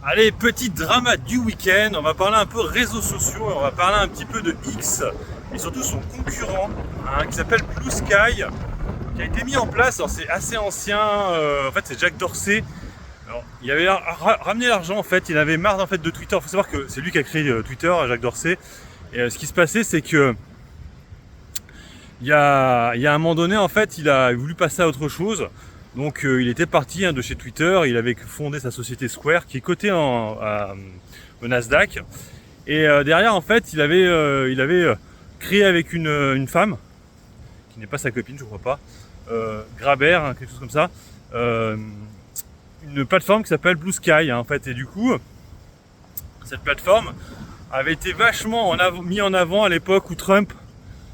Allez, petit drama du week-end, on va parler un peu réseaux sociaux, et on va parler un petit peu de X et surtout son concurrent qui s'appelle Blue Sky, qui a été mis en place. Alors c'est assez ancien, en fait c'est Jack Dorsey. Alors, il avait ramené l'argent en fait, il avait marre en fait de Twitter. Il faut savoir que c'est lui qui a créé Twitter, Jack Dorsey. Et ce qui se passait, c'est que il y a un moment donné en fait, il a voulu passer à autre chose. Donc il était parti de chez Twitter, il avait fondé sa société Square qui est cotée au Nasdaq. Et derrière en fait il avait créé avec une femme, qui n'est pas sa copine je crois pas, Grabber, quelque chose comme ça, une plateforme qui s'appelle Blue Sky en fait. Et du coup cette plateforme avait été vachement mis en avant à l'époque où Trump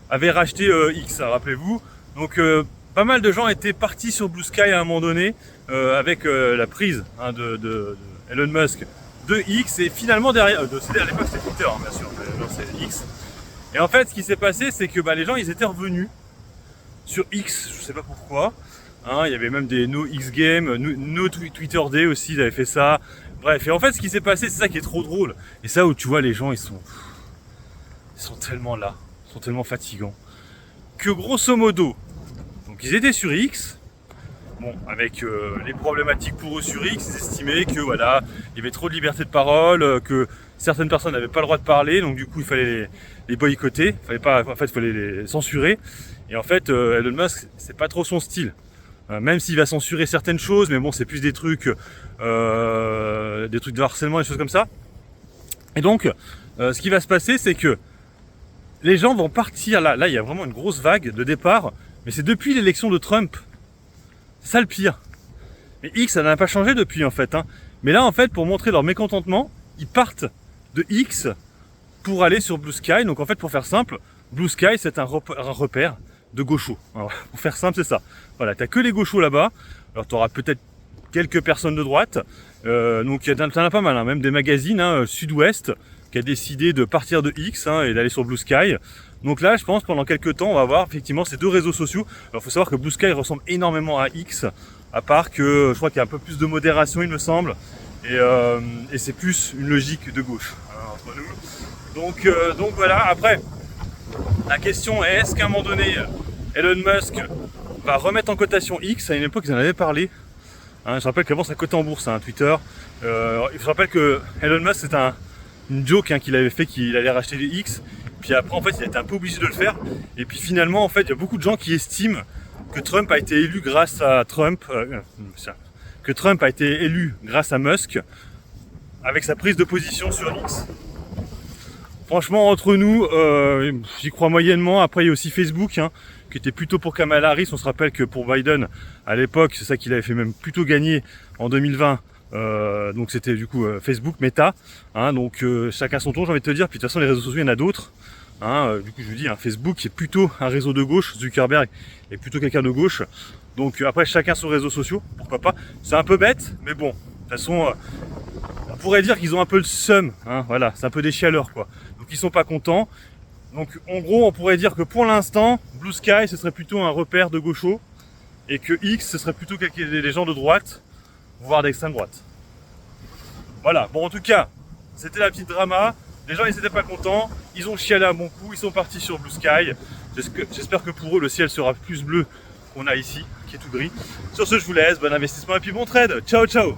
avait racheté X, rappelez-vous. Donc pas mal de gens étaient partis sur Blue Sky à un moment donné avec la prise de Elon Musk de X, et finalement derrière, à l'époque c'était Twitter bien sûr, mais non, c'est X. Et en fait ce qui s'est passé c'est que les gens ils étaient revenus sur X, je sais pas pourquoi, il y avait même des No X Games, No Twitter Day aussi, ils avaient fait ça, bref. Et en fait ce qui s'est passé, c'est ça qui est trop drôle, et ça où tu vois les gens ils sont tellement là, ils sont tellement fatigants, que grosso modo, donc ils étaient sur X, bon, avec les problématiques pour eux sur X, ils estimaient que voilà, il y avait trop de liberté de parole, que certaines personnes n'avaient pas le droit de parler, donc du coup il fallait les boycotter, il fallait les censurer. Et en fait Elon Musk, c'est pas trop son style, même s'il va censurer certaines choses, mais bon c'est plus des trucs de harcèlement, des choses comme ça. Et donc ce qui va se passer, c'est que les gens vont partir là il y a vraiment une grosse vague de départ, mais c'est depuis l'élection de Trump. C'est ça le pire. Mais X, ça n'a pas changé depuis en fait. Mais là en fait, pour montrer leur mécontentement, ils partent de X pour aller sur Blue Sky. Donc en fait, pour faire simple, Blue Sky c'est un repère de gauchos. Alors, pour faire simple, c'est ça. Voilà, t'as que les gauchos là-bas. Alors t'auras peut-être quelques personnes de droite. Donc t'en as pas mal, même des magazines, Sud-Ouest, qui a décidé de partir de X et d'aller sur Blue Sky. Donc là, je pense pendant quelques temps, on va voir effectivement ces deux réseaux sociaux. Alors, il faut savoir que Blue Sky ressemble énormément à X, à part que je crois qu'il y a un peu plus de modération, il me semble, et c'est plus une logique de gauche entre nous. Donc voilà. Après, la question est, est-ce qu'à un moment donné, Elon Musk va remettre en cotation X? À une époque, ils en avaient parlé. Je rappelle qu'avant, ça cotait en bourse, Twitter. Je rappelle que Elon Musk, c'est une joke qu'il avait fait, qu'il allait racheter des X. Puis après, en fait, il a été un peu obligé de le faire. Et puis finalement, en fait, il y a beaucoup de gens qui estiment que Trump a été élu grâce à grâce à Musk, avec sa prise de position sur X. Franchement, entre nous, j'y crois moyennement. Après, il y a aussi Facebook, qui était plutôt pour Kamala Harris. On se rappelle que pour Biden, à l'époque, c'est ça qu'il avait fait même plutôt gagner en 2020. Donc c'était du coup Facebook, Meta, donc chacun son tour, j'ai envie de te dire. Puis de toute façon les réseaux sociaux, il y en a d'autres, du coup je vous dis, Facebook est plutôt un réseau de gauche, Zuckerberg est plutôt quelqu'un de gauche, donc après chacun son réseau social, pourquoi pas. C'est un peu bête, mais bon, de toute façon on pourrait dire qu'ils ont un peu le seum, voilà, c'est un peu des chialeurs quoi, donc ils sont pas contents. Donc en gros on pourrait dire que pour l'instant Blue Sky ce serait plutôt un repère de gauchos, et que X ce serait plutôt des gens de droite, voire d'extrême droite. Voilà, bon en tout cas, c'était la petite drama. Les gens ils n'étaient pas contents, ils ont chialé à bon coup, ils sont partis sur Blue Sky. J'espère que pour eux le ciel sera plus bleu qu'on a ici, qui est tout gris. Sur ce, je vous laisse, bon investissement et puis bon trade. Ciao ciao.